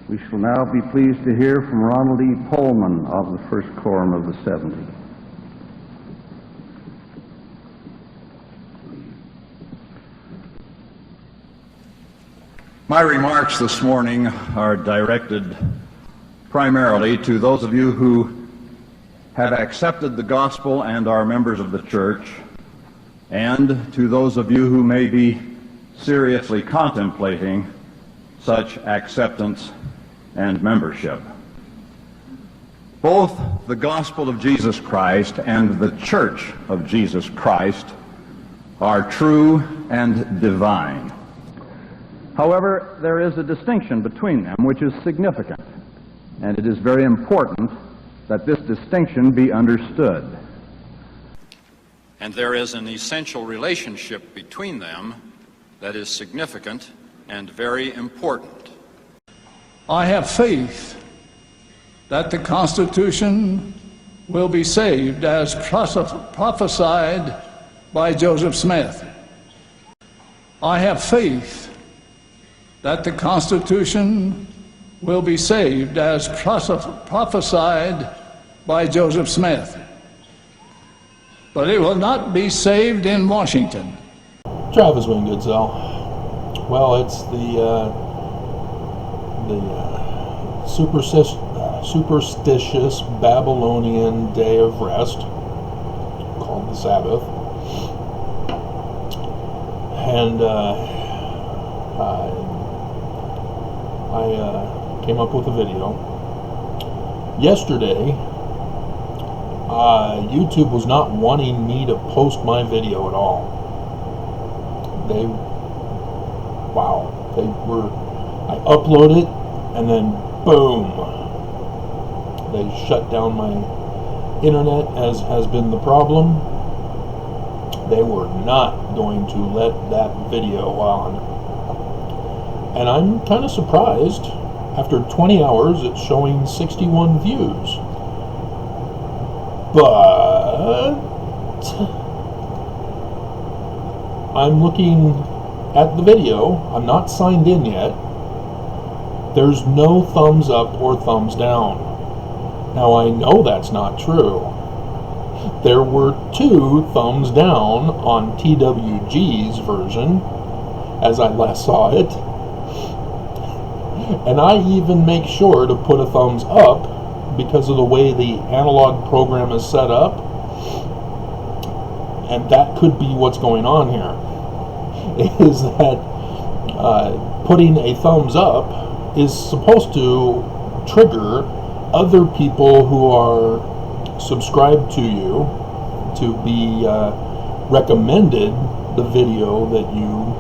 We shall now be pleased to hear from Ronald E. Pullman of the First Quorum of the 70. My remarks this morning are directed primarily to those of you who have accepted the gospel and are members of the church, and to those of you who may be seriously contemplating such acceptance and membership. Both the gospel of Jesus Christ and the church of Jesus Christ are true and divine. However, there is a distinction between them which is significant, and it is very important that this distinction be understood. And there is an essential relationship between them that is significant and very important. I have faith that the Constitution will be saved as prophesied by Joseph Smith. I have faith that the Constitution will be saved as prophesied by Joseph Smith. But it will not be saved in Washington. Travis Wayne Goodsell. Well, it's the superstitious Babylonian day of rest, called the Sabbath. And I came up with a video. Yesterday, YouTube was not wanting me to post my video at all. I upload it, and then boom, they shut down my internet, as has been the problem. They were not going to let that video on. And I'm kind of surprised. After 20 hours, it's showing 61 views. But I'm looking at the video. I'm not signed in yet. There's no thumbs up or thumbs down. Now I know that's not true. There were 2 thumbs down on TWG's version, as I last saw it. And I even make sure to put a thumbs up because of the way the analog program is set up. And that could be what's going on here. Is that putting a thumbs up is supposed to trigger other people who are subscribed to you to be recommended the video that you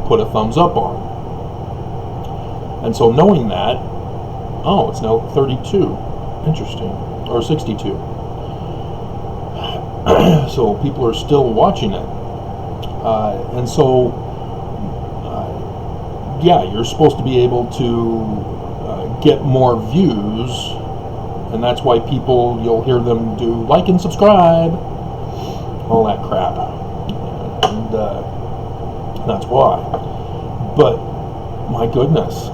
put a thumbs up on. And so knowing that, oh, it's now 32. Interesting. Or 62. So people are still watching it. And so, yeah, you're supposed to be able to get more views, and that's why you'll hear them do like and subscribe, all that crap. And that's why. But, my goodness,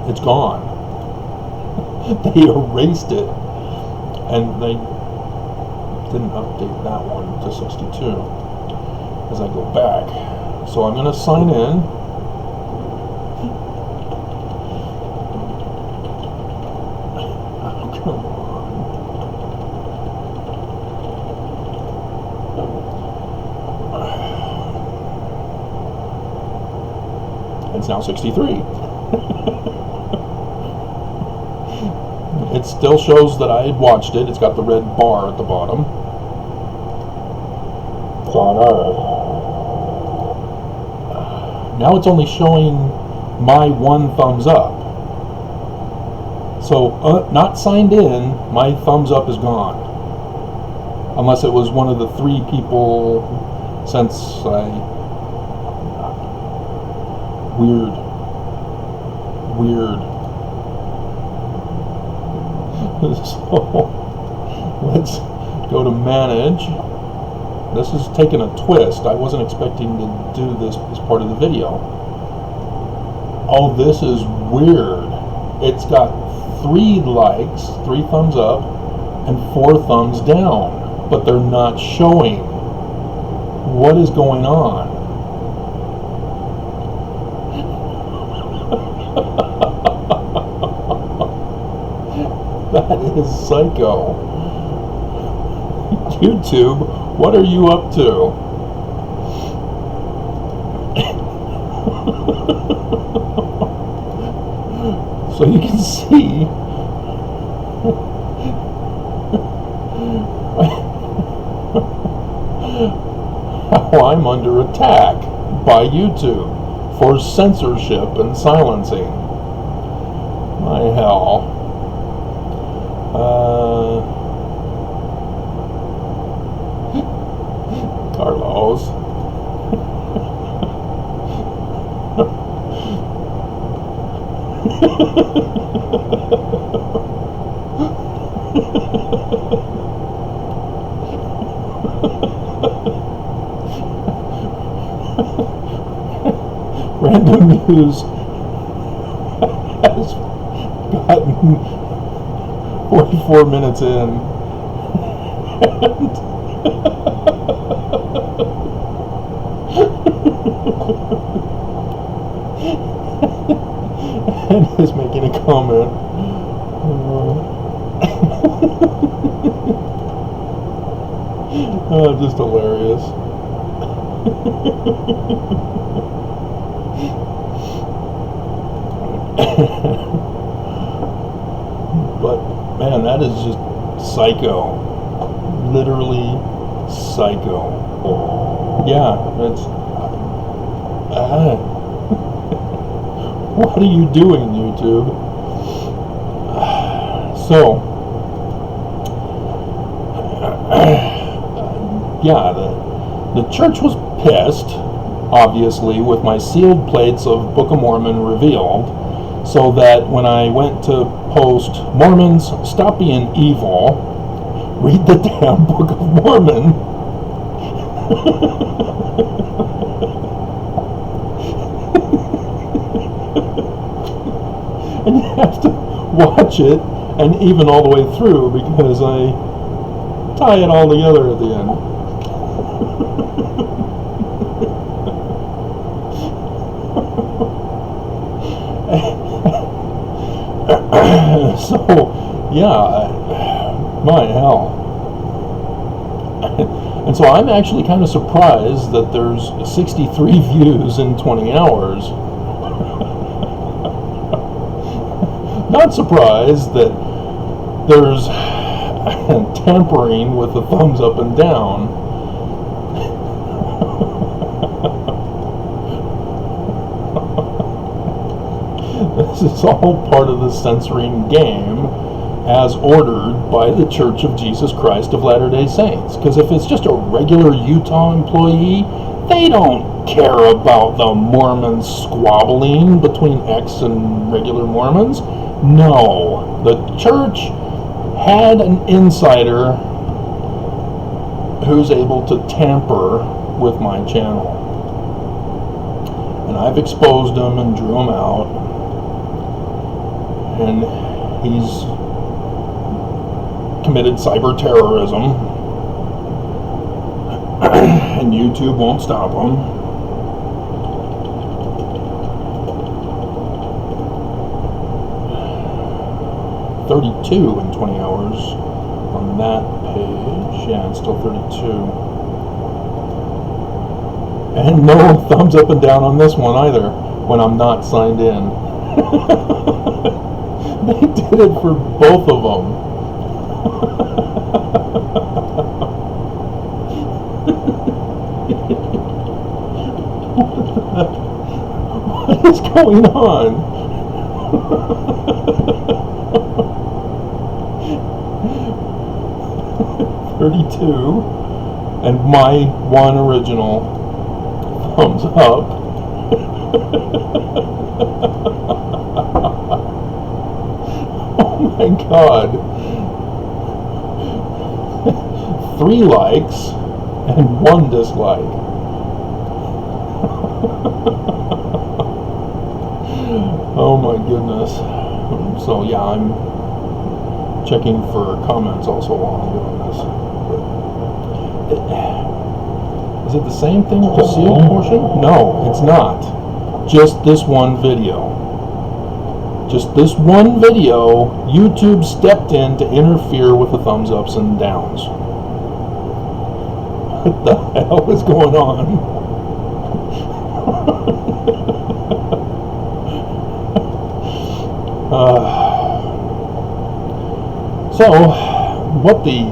it's gone. They erased it, and they didn't update that one to 62 as I go back. So I'm going to sign in. Oh, come on. It's now 63. It still shows that I had watched it. It's got the red bar at the bottom. Now it's only showing my 1 thumbs up. So, not signed in, my thumbs up is gone. Unless it was one of the 3 people since Weird. So, let's go to manage. This is taking a twist. I wasn't expecting to do this as part of the video. oh, this is weird. It's got 3 likes, 3 thumbs up, and 4 thumbs down, but they're not showing. What is going on? That is psycho. YouTube, what are you up to? So you can see how I'm under attack by YouTube for censorship and silencing. My hell. Carlos. Random News has gotten 44 minutes in and is making a comment. Just hilarious. But man, that is just psycho. Literally psycho. Yeah, it's what are you doing, YouTube? So yeah, the church was pissed, obviously, with my sealed plates of Book of Mormon revealed, so that when I went to post, Mormons, stop being evil, read the damn Book of Mormon. And you have to watch it, and even all the way through, because I tie it all together at the end. So, yeah, my hell. And so I'm actually kind of surprised that there's 63 views in 20 hours. Not surprised that there's tampering with the thumbs up and down. This is all part of the censoring game as ordered by the Church of Jesus Christ of Latter-day Saints. Because if it's just a regular Utah employee, they don't care about the Mormons squabbling between X and regular Mormons. No, the church had an insider who's able to tamper with my channel. And I've exposed him and drew him out. And he's committed cyber terrorism. And YouTube won't stop him. $32 in 20 hours on that page. Yeah, it's still 32. And no thumbs up and down on this one either, when I'm not signed in. They did it for both of them. What is going on? 32 and my one original thumbs up. Oh my god. 3 likes and 1 dislike. Oh my goodness. So yeah, I'm checking for comments also while I'm doing this. Is it the same thing with the sealed portion? No, it's not. Just this one video. Just this one video, YouTube stepped in to interfere with the thumbs ups and downs. What the hell is going on? So, what the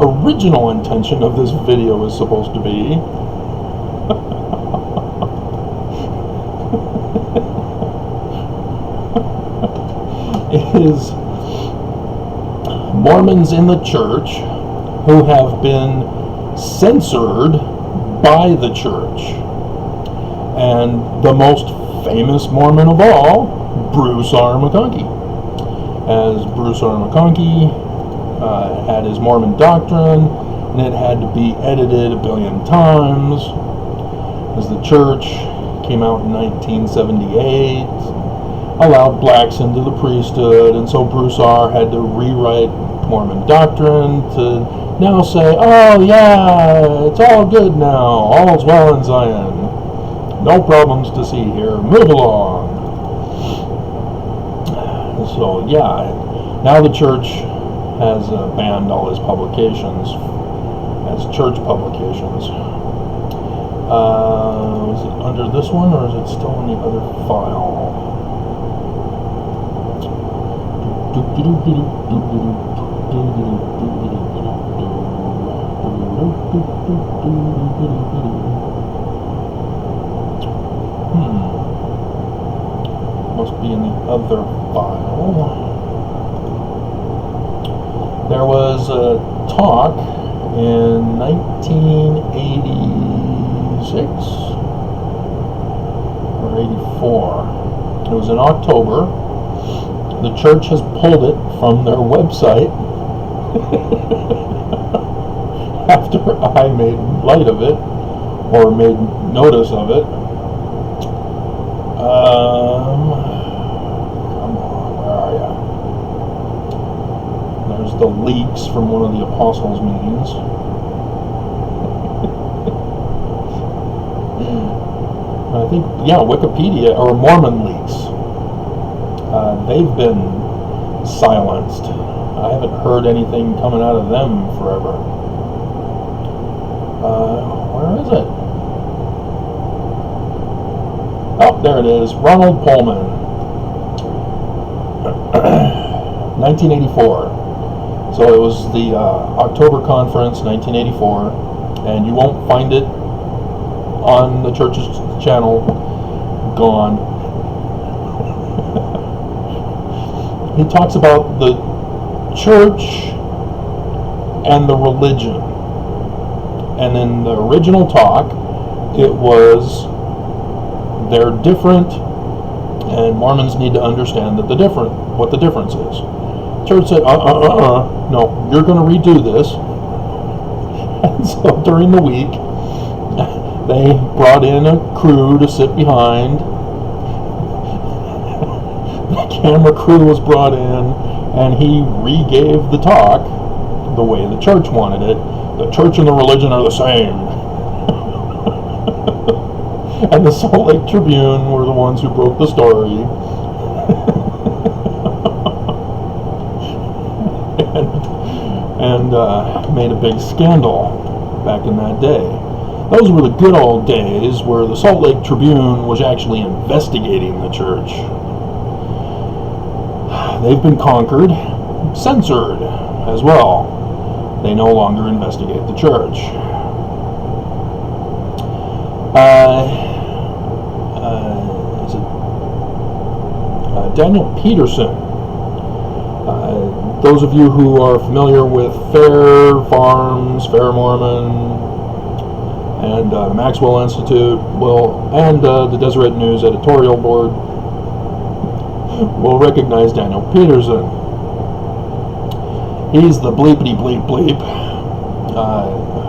original intention of this video is supposed to be is Mormons in the church who have been censored by the church. And the most famous Mormon of all, Bruce R. McConkie. As Bruce R. McConkie had his Mormon doctrine, and it had to be edited a billion times, as the church came out in 1978, allowed blacks into the priesthood, and so Bruce R. had to rewrite Mormon doctrine to now say, oh yeah, it's all good now, all's well in Zion, no problems to see here, move along. So yeah, now the church has banned all his publications as church publications. Is it under this one, or is it still in the other file? Must be in the other file. There was a talk in 1986 or 84. It was in October. The church has pulled it from their website after I made light of it or made notice of it. Come on, where are ya? There's the leaks from one of the apostles' meetings. I think, yeah, Wikipedia, or Mormon leaks. They've been silenced. I haven't heard anything coming out of them forever. Where is it? Oh, there it is. Ronald Pullman. 1984. So it was the October conference, 1984, and you won't find it on the church's channel. Gone. He talks about the church and the religion. And in the original talk, it was they're different, and Mormons need to understand that what the difference is. Church said, no, you're going to redo this. And so during the week, they brought in a crew to sit behind. The camera crew was brought in, and he re-gave the talk the way the church wanted it. The church and the religion are the same. And the Salt Lake Tribune were the ones who broke the story. and made a big scandal back in that day. Those were the good old days where the Salt Lake Tribune was actually investigating the church. They've been conquered, censored as well. They no longer investigate the church. Daniel Peterson. Those of you who are familiar with Fair Farms, Fair Mormon, and the Maxwell Institute and the Deseret News editorial board will recognize Daniel Peterson. He's the bleepity bleep bleep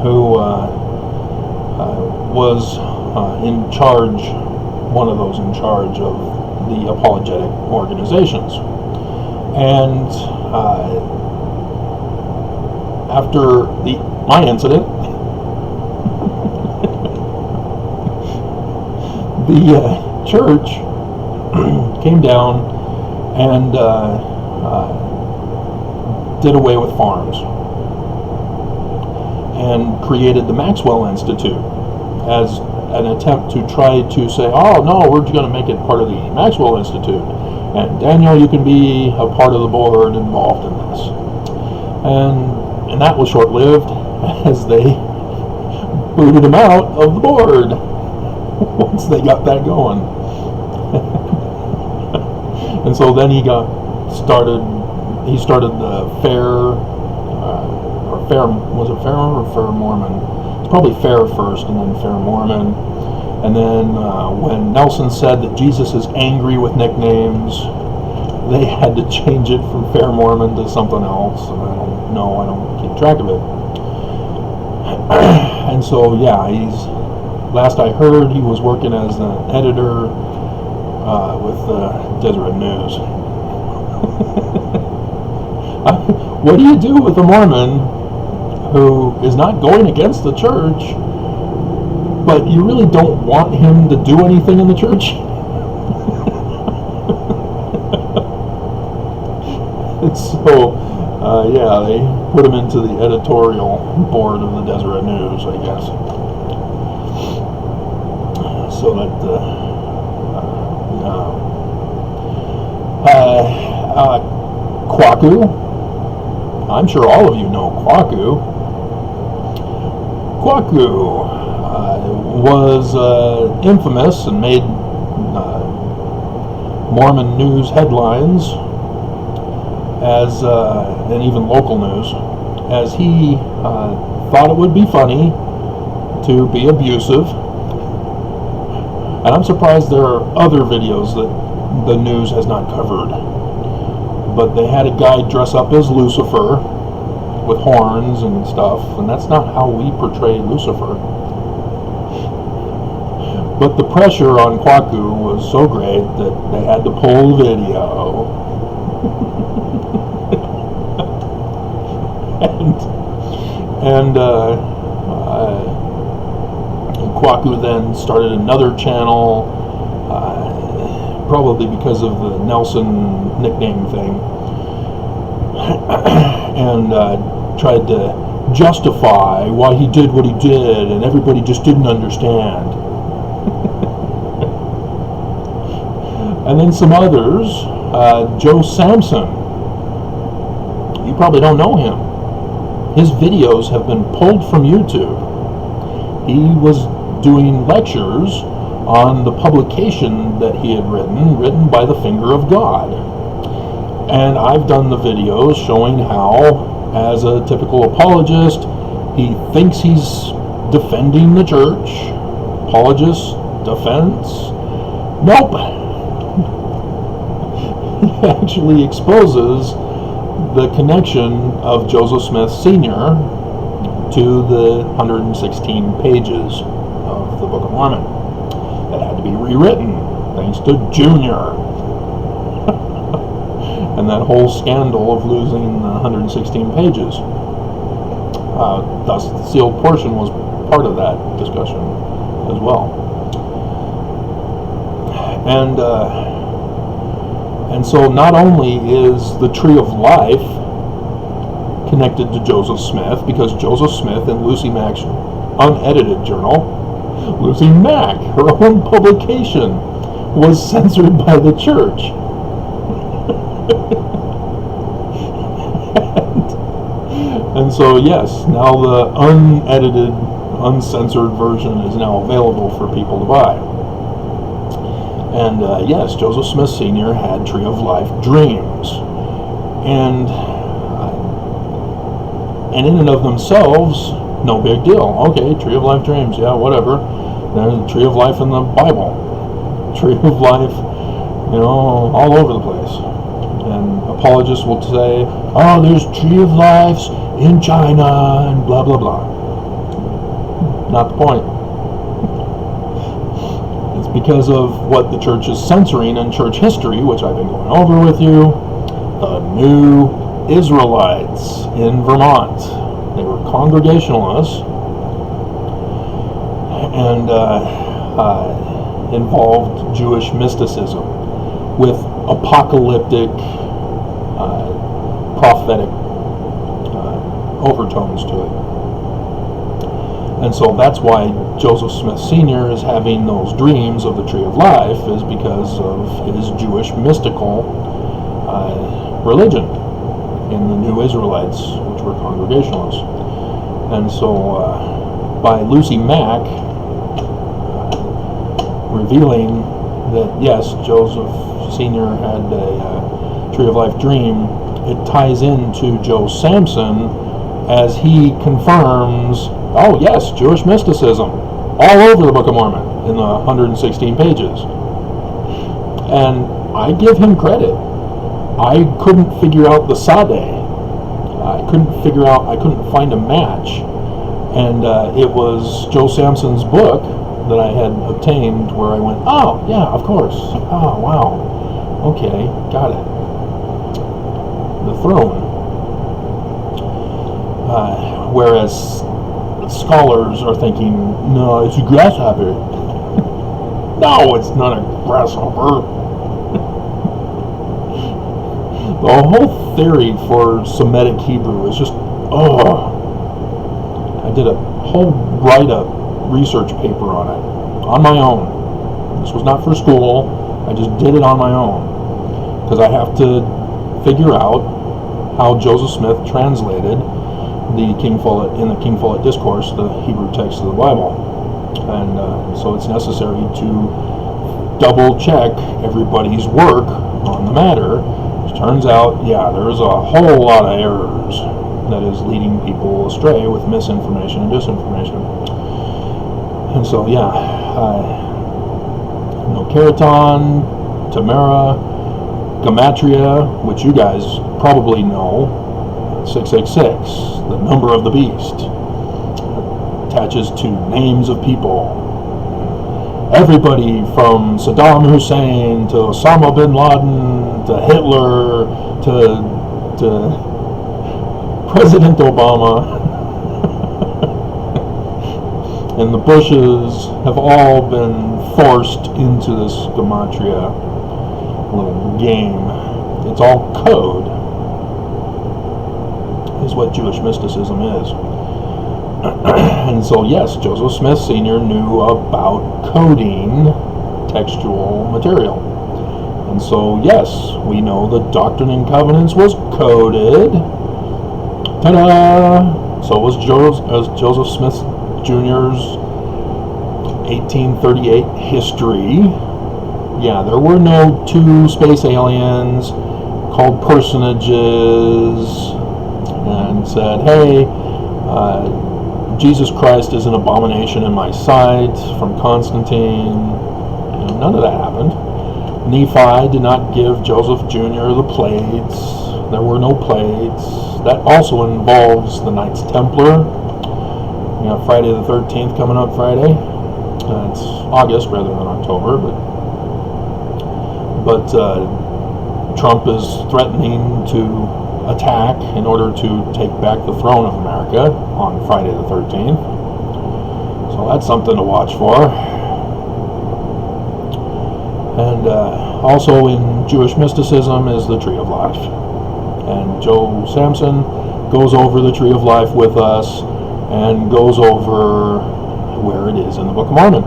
who was in charge, one of those in charge of the apologetic organizations. And after my incident, the church came down and did away with farms and created the Maxwell Institute as an attempt to try to say, oh no, we're going to make it part of the Maxwell Institute, and Daniel, you can be a part of the board involved in this. And that was short-lived, as they booted him out of the board once they got that going. And so then he started the was it Fair or Fair Mormon? It's probably Fair first and then Fair Mormon. And then when Nelson said that Jesus is angry with nicknames, they had to change it from Fair Mormon to something else. And I don't know, I don't keep track of it. And so yeah, last I heard, he was working as an editor with Deseret News. What do you do with a Mormon who is not going against the church, but you really don't want him to do anything in the church? And so, yeah, they put him into the editorial board of the Deseret News, I guess. So that, Kwaku. I'm sure all of you know Kwaku. Kwaku was infamous and made Mormon news headlines as and even local news, as he thought it would be funny to be abusive. And I'm surprised there are other videos that the news has not covered. But they had a guy dress up as Lucifer with horns and stuff, and that's not how we portray Lucifer. But the pressure on Kwaku was so great that they had to pull the video. and Kwaku then started another channel, probably because of the Nelson nickname thing, and tried to justify why he did what he did, and everybody just didn't understand. And then some others, Joe Samson, you probably don't know him. His videos have been pulled from YouTube. He was doing lectures on the publication that he had written by the finger of God. And I've done the videos showing how, as a typical apologist, he thinks he's defending the church. Apologist, defense. Nope. He actually exposes the connection of Joseph Smith Sr. to the 116 pages of the Book of Mormon that had to be rewritten thanks to Junior. And that whole scandal of losing the 116 pages. Thus, the sealed portion was part of that discussion as well. And so not only is the Tree of Life connected to Joseph Smith, because Joseph Smith in Lucy Mack's unedited journal, Lucy Mack, her own publication, was censored by the church. And so yes, now the unedited, uncensored version is now available for people to buy. And yes, Joseph Smith Sr. had Tree of Life dreams. And in and of themselves, no big deal. Okay, Tree of Life dreams, yeah, whatever. There's a Tree of Life in the Bible. Tree of Life, you know, all over the place. And apologists will say, oh, there's Tree of Lives in China, and blah, blah, blah. Not the point. It's because of what the church is censoring in church history, which I've been going over with you. The New Israelites in Vermont. They were Congregationalists and involved Jewish mysticism with apocalyptic, prophetic overtones to it. And so that's why Joseph Smith Sr. is having those dreams of the Tree of Life, is because of his Jewish mystical religion in the New Israelites, which were Congregationalists. And so by Lucy Mack revealing that, yes, Joseph Sr. had a Tree of Life dream, it ties into Joe Samson as he confirms, oh yes, Jewish mysticism all over the Book of Mormon in the 116 pages. And I give him credit. I couldn't figure out the Sade. I couldn't find a match. And it was Joe Samson's book that I had obtained where I went, oh yeah, of course. Oh wow. Okay, got it. The throne. Whereas scholars are thinking, no, it's a grasshopper. No, it's not a grasshopper. The whole theory for Semitic Hebrew is just, I did a whole write-up research paper on it, on my own. This was not for school, I just did it on my own. Because I have to figure out how Joseph Smith translated the King Follett Discourse, the Hebrew text of the Bible. And so it's necessary to double check everybody's work on the matter. It turns out, yeah, there's a whole lot of errors that is leading people astray with misinformation and disinformation. And so, yeah, Keraton, Tamara, Gematria, which you guys probably know, 666, the number of the beast, attaches to names of people. Everybody from Saddam Hussein to Osama bin Laden to Hitler to President Obama and the Bushes have all been forced into this gematria little game. It's all code, is what Jewish mysticism is. And so, yes, Joseph Smith Sr. knew about coding textual material. And so, yes, we know the Doctrine and Covenants was coded. Ta-da! So was Joseph Smith Jr.'s 1838 history. Yeah, there were no two space aliens called personages and said, hey, Jesus Christ is an abomination in my sight from Constantine. None of that happened. Nephi did not give Joseph Jr. the plates. There were no plates. That also involves the Knights Templar. We have Friday the 13th coming up Friday. It's August rather than October, but Trump is threatening to attack in order to take back the throne of America on Friday the 13th. So that's something to watch for. And also in Jewish mysticism is the Tree of Life. And Joe Samson goes over the Tree of Life with us and goes over where it is in the Book of Mormon.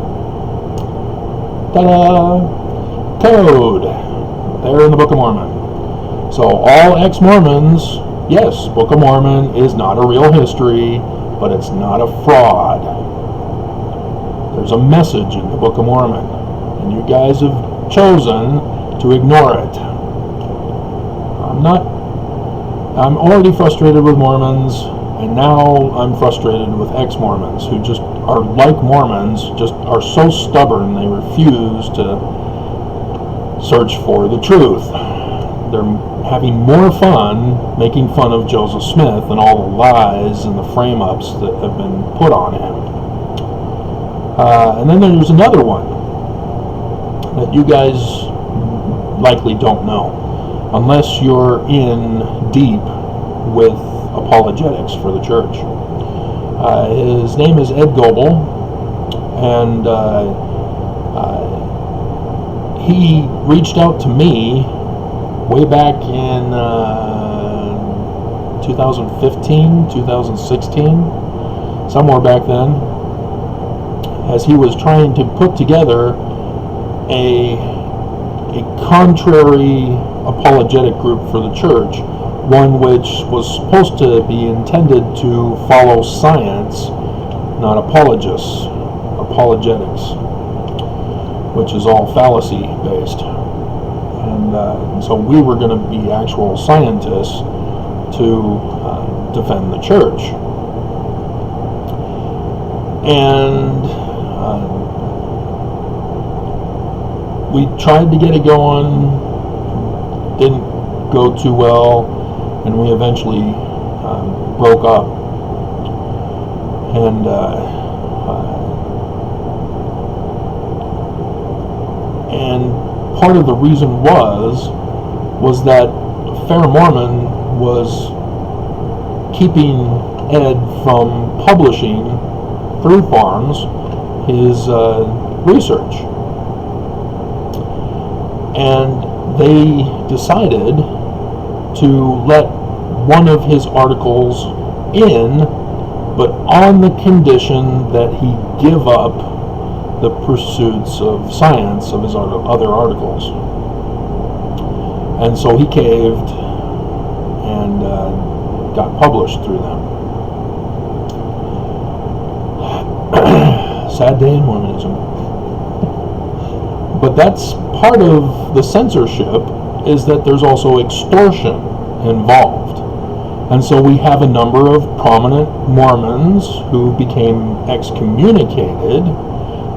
Ta-da! Code! There in the Book of Mormon. So all ex-Mormons, yes, Book of Mormon is not a real history, but it's not a fraud. There's a message in the Book of Mormon, and you guys have chosen to ignore it. I'm already frustrated with Mormons, and now I'm frustrated with ex-Mormons who just are like Mormons, just are so stubborn they refuse to search for the truth. They're having more fun making fun of Joseph Smith and all the lies and the frame-ups that have been put on him. And then there's another one. that you guys likely don't know, unless you're in deep with apologetics for the church. His name is Ed Goebel, and he reached out to me way back in 2015, 2016, somewhere back then, as he was trying to put together a contrary apologetic group for the church, one which was supposed to be intended to follow science, not apologists, apologetics, which is all fallacy based. And so we were going to be actual scientists to defend the church. And we tried to get it going, didn't go too well, and we eventually broke up. And part of the reason was that Fair Mormon was keeping Ed from publishing through Farms his research, and they decided to let one of his articles in, but on the condition that he give up the pursuits of science of his other articles. And so he caved and got published through them. Sad day in Mormonism. But that's part of the censorship, is that there's also extortion involved. And so we have a number of prominent Mormons who became excommunicated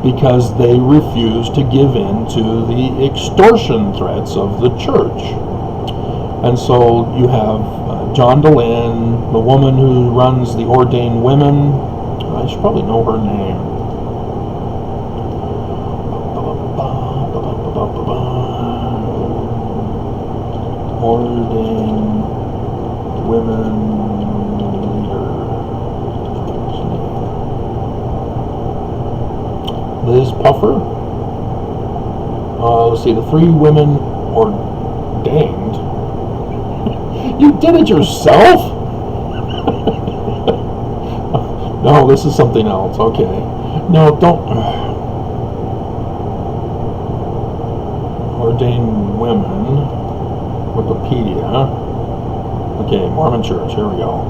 because they refused to give in to the extortion threats of the church. And so you have John DeLynn, the woman who runs the Ordained Women. I should probably know her name. Ordained Women leader. Liz Puffer. Let's see, the 3 women ordained. You did it yourself? No, this is something else. Okay. No, don't. Ordained Women. Wikipedia. Okay, Mormon Church. Here we go.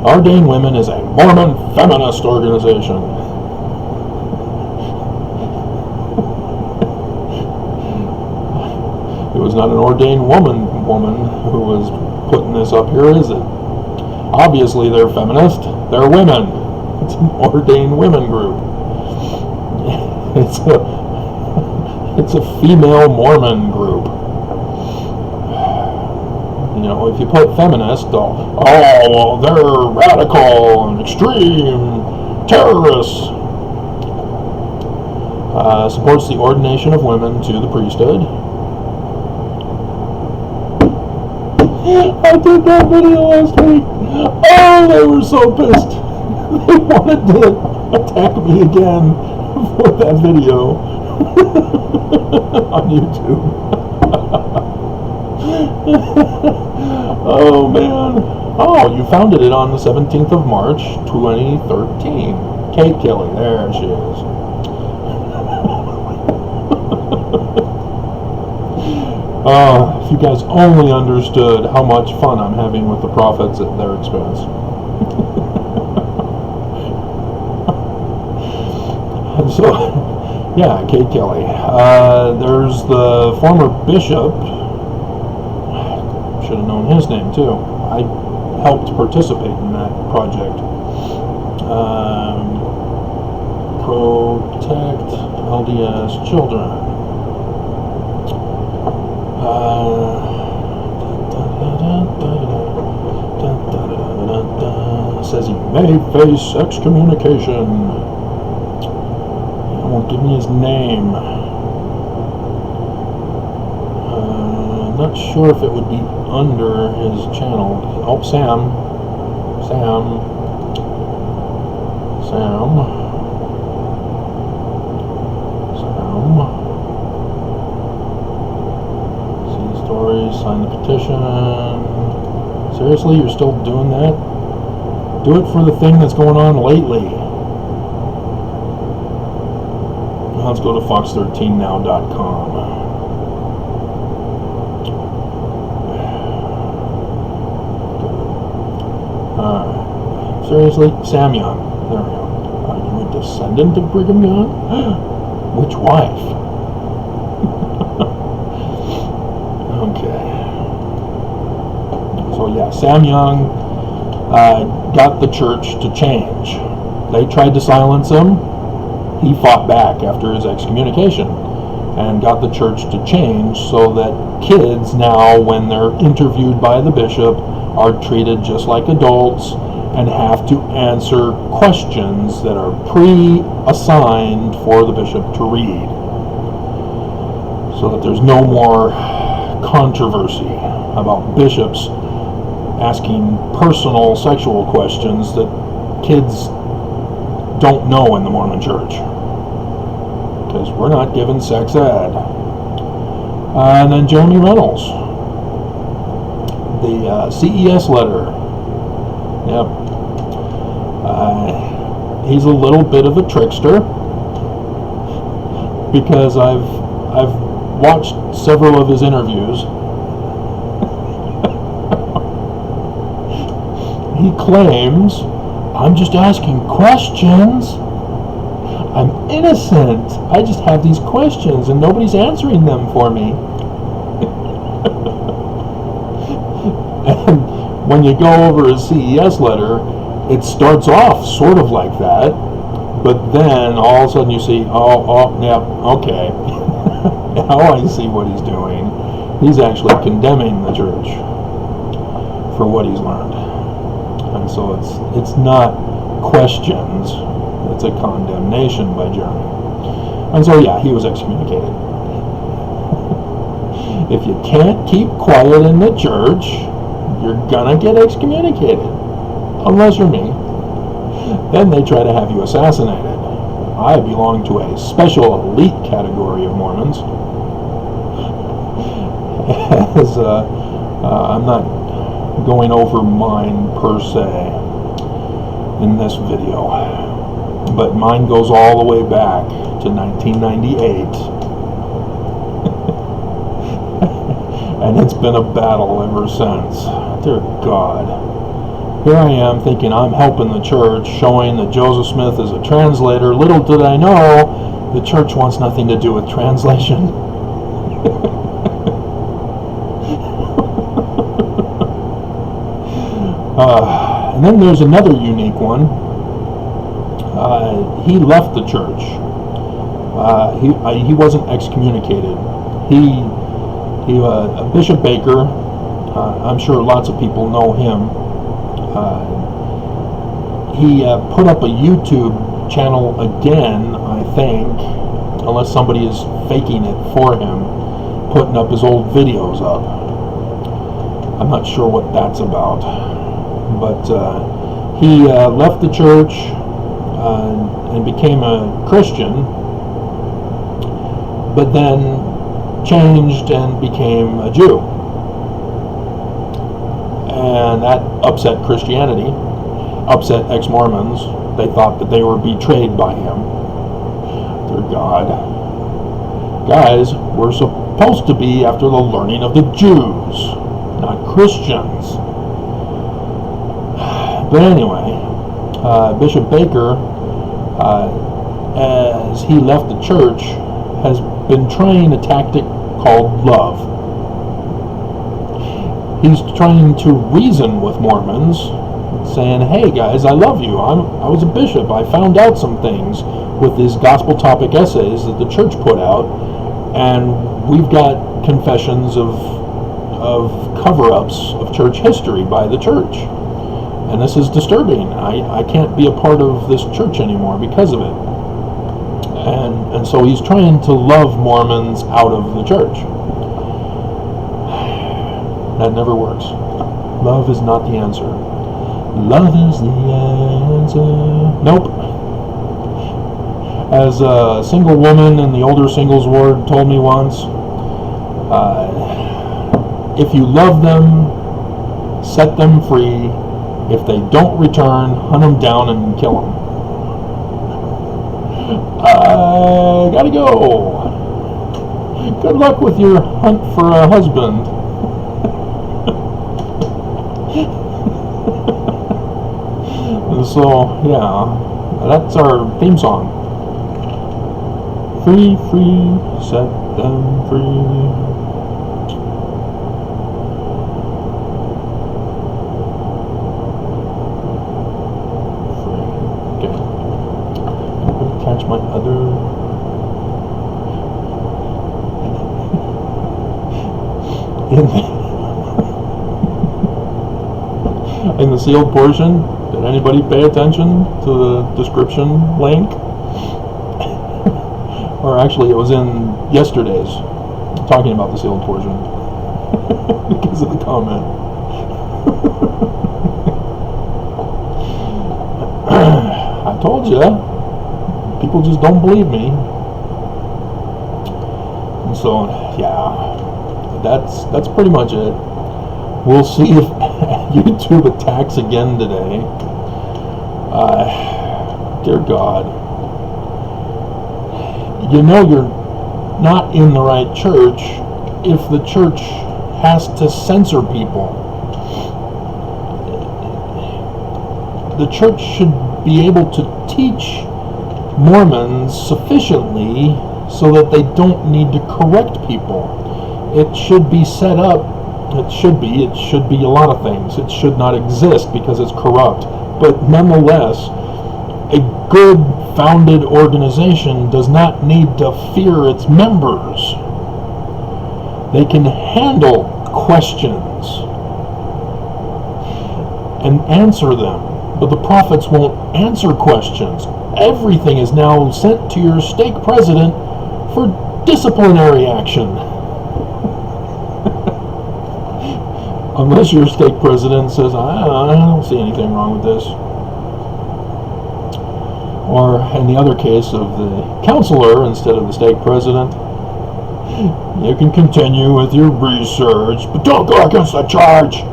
Ordained Women is a Mormon feminist organization. It was not an ordained woman who was putting this up here, is it? Obviously, they're feminist. They're women. It's an ordained women group. It's a female Mormon group. You know, if you put feminist, well, they're radical and extreme terrorists. Supports the ordination of women to the priesthood. I did that video last week. Oh, they were so pissed. They wanted to attack me again for that video on YouTube. Oh, man. Oh, you founded it on the 17th of March, 2013. Kate Kelly, there she is. If you guys only understood how much fun I'm having with the prophets at their expense. And so, yeah, Kate Kelly. There's the former bishop. Should have known his name too. I helped participate in that project. Protect LDS children. Says he may face excommunication. He won't give me his name. I'm not sure if it would be under his channel. Oh, Sam. See stories, sign the petition. Seriously, you're still doing that? Do it for the thing that's going on lately. Let's go to fox13now.com. Seriously? Sam Young. There we go. Are you a descendant of Brigham Young? Which wife? Okay. So yeah, Sam Young got the church to change. They tried to silence him. He fought back after his excommunication and got the church to change so that kids now, when they're interviewed by the bishop, are treated just like adults and have to answer questions that are pre-assigned for the bishop to read, so that there's no more controversy about bishops asking personal sexual questions that kids don't know in the Mormon church, because we're not given sex ed. And then Jeremy Reynolds, the CES letter. Yep. He's a little bit of a trickster, because I've watched several of his interviews. He claims, I'm just asking questions. I'm innocent. I just have these questions and nobody's answering them for me. And when you go over his CES letter, it starts off sort of like that, but then all of a sudden you see, yeah, okay. Now I see what he's doing. He's actually condemning the church for what he's learned. And so it's not questions, it's a condemnation by Jeremy. And so yeah, he was excommunicated. If you can't keep quiet in the church, you're gonna get excommunicated. Unless you're me. Then they try to have you assassinated. I belong to a special elite category of Mormons. As I'm not going over mine per se in this video, but mine goes all the way back to 1998. And it's been a battle ever since. Dear God. Here I am thinking I'm helping the church, showing that Joseph Smith is a translator. Little did I know, the church wants nothing to do with translation. And then there's another unique one. He left the church. He wasn't excommunicated. Bishop Baker, I'm sure lots of people know him. He put up a YouTube channel again, I think, unless somebody is faking it for him, putting up his old videos up. I'm not sure what that's about. But he left the church and became a Christian, but then changed and became a Jew. And that upset Christianity, upset ex-Mormons. They thought that they were betrayed by him. Dear God. Guys, we're supposed to be after the learning of the Jews, not Christians. But anyway, Bishop Baker, as he left the church, has been trying a tactic called love. He's trying to reason with Mormons, saying, hey guys, I love you. I was a bishop. I found out some things with these gospel topic essays that the church put out, and we've got confessions of cover-ups of church history by the church. And this is disturbing. I can't be a part of this church anymore because of it. And so he's trying to love Mormons out of the church. That never works. Love is not the answer. Love is the answer. Nope. As a single woman in the older singles ward told me once, if you love them, set them free. If they don't return, hunt them down and kill them. I gotta go. Good luck with your hunt for a husband. So, yeah, that's our theme song. Free, free, set them free. Okay. I'm going to catch my other... in the sealed portion, did anybody pay attention to the description link? Or actually, it was in yesterday's, talking about the sealed portion, because of the comment. I told you, people just don't believe me. And so, yeah, that's pretty much it. We'll see if YouTube attacks again today. Dear God. You know you're not in the right church if the church has to censor people. The church should be able to teach Mormons sufficiently so that they don't need to correct people. It should be set up. It should be a lot of things. It should not exist because it's corrupt. But nonetheless, a good founded organization does not need to fear its members. They can handle questions and answer them, but the prophets won't answer questions. Everything is now sent to your stake president for disciplinary action. Unless your stake president says, I don't see anything wrong with this. Or in the other case of the counselor instead of the stake president, you can continue with your research, but don't go against the charge.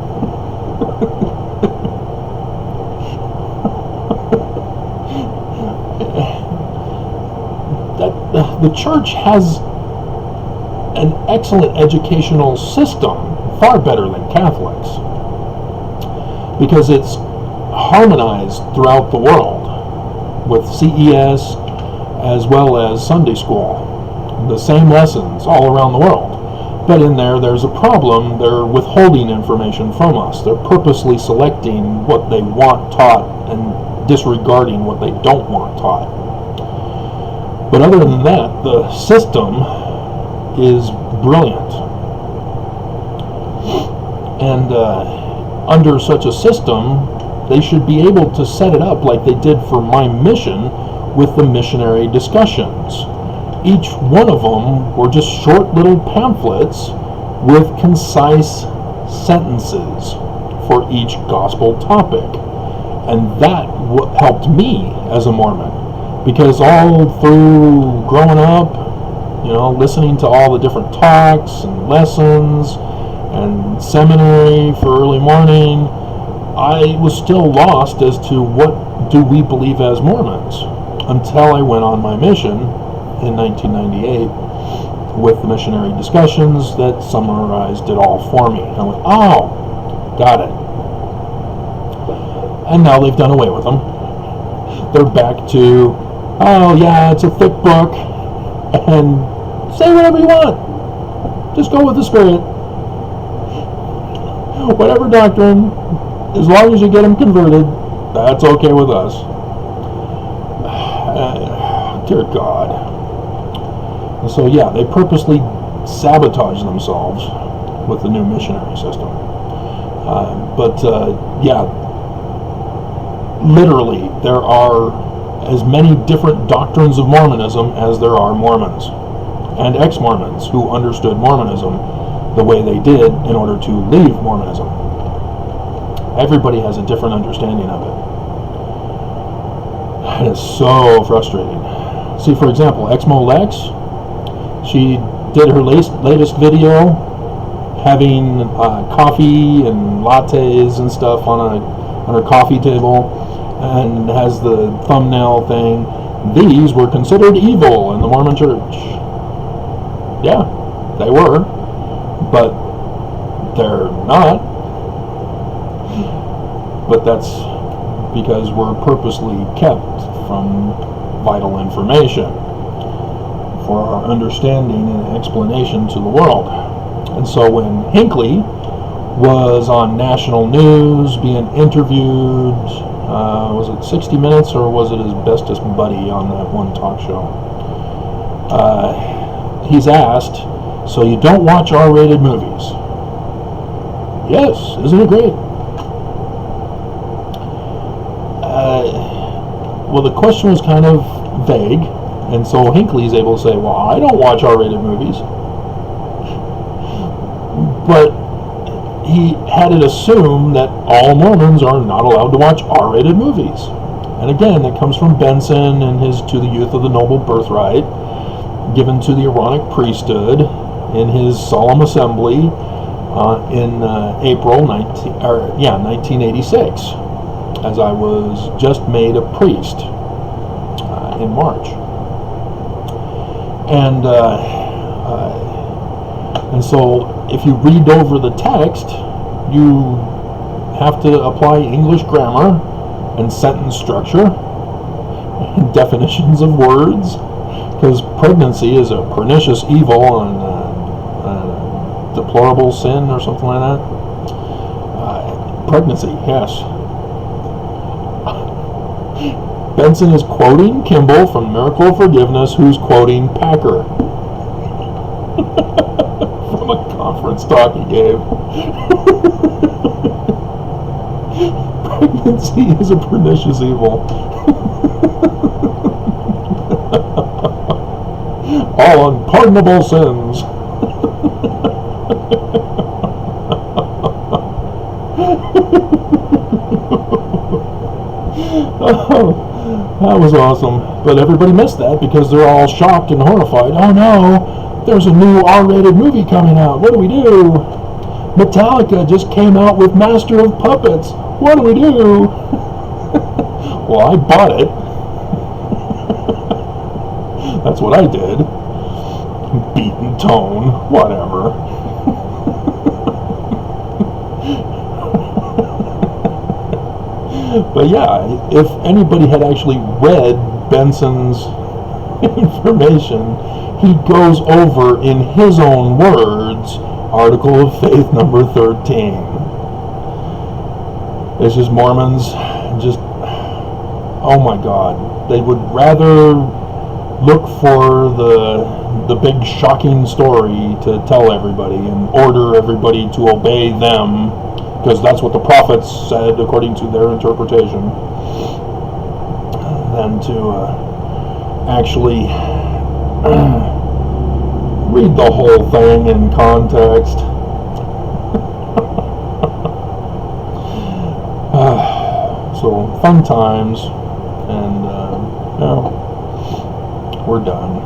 The church has an excellent educational system, far better than Catholics, because it's harmonized throughout the world with CES as well as Sunday school. The same lessons all around the world. But in there's a problem. They're withholding information from us. They're purposely selecting what they want taught and disregarding what they don't want taught. But other than that, the system is brilliant. And under such a system, they should be able to set it up like they did for my mission with the missionary discussions. Each one of them were just short little pamphlets with concise sentences for each gospel topic. And that helped me as a Mormon, because all through growing up, listening to all the different talks and lessons and seminary for early morning, I was still lost as to what do we believe as Mormons, until I went on my mission in 1998 with the missionary discussions that summarized it all for me. I went, oh, got it. And now they've done away with them. They're back to, oh yeah, it's a thick book, and say whatever you want. Just go with the Spirit. Whatever doctrine, as long as you get them converted, that's okay with us. Dear God. And so yeah, they purposely sabotage themselves with the new missionary system. Yeah, literally, there are as many different doctrines of Mormonism as there are Mormons and ex-Mormons who understood Mormonism. the way they did in order to leave Mormonism. Everybody has a different understanding of it. It is so frustrating. See, for example, Exmo Lex, she did her latest video having coffee and lattes and stuff on her coffee table, and has the thumbnail thing, "These were considered evil in the Mormon Church." Yeah, they were, but they're not. But that's because we're purposely kept from vital information for our understanding and explanation to the world. And so when Hinckley was on national news being interviewed, was it 60 Minutes or was it his bestest buddy on that one talk show? He's asked, "So you don't watch R-rated movies?" "Yes, isn't it great?" Well, the question was kind of vague, and so Hinckley's able to say, "Well, I don't watch R-rated movies." But he had it assumed that all Mormons are not allowed to watch R-rated movies. And again, it comes from Benson and his "To the Youth of the Noble Birthright," given to the Aaronic priesthood in his solemn assembly in April 1986, as I was just made a priest in March. And so if you read over the text, you have to apply English grammar and sentence structure and definitions of words, because pregnancy is a pernicious evil and deplorable sin or something like that. Pregnancy, yes. Benson is quoting Kimball from Miracle of Forgiveness, who's quoting Packer from a conference talk he gave. Pregnancy is a pernicious evil. All unpardonable sins. Oh, that was awesome. But everybody missed that because they're all shocked and horrified. "Oh no, there's a new R-rated movie coming out. What do we do? Metallica just came out with Master of Puppets. What do we do?" Well, I bought it. That's what I did. Beaten tone, whatever. But yeah, if anybody had actually read Benson's information, he goes over in his own words Article of Faith number 13. It's just Mormons, just, oh my God, they would rather look for the big shocking story to tell everybody and order everybody to obey them, because that's what the prophets said according to their interpretation, than to actually read the whole thing in context. So fun times, and we're done.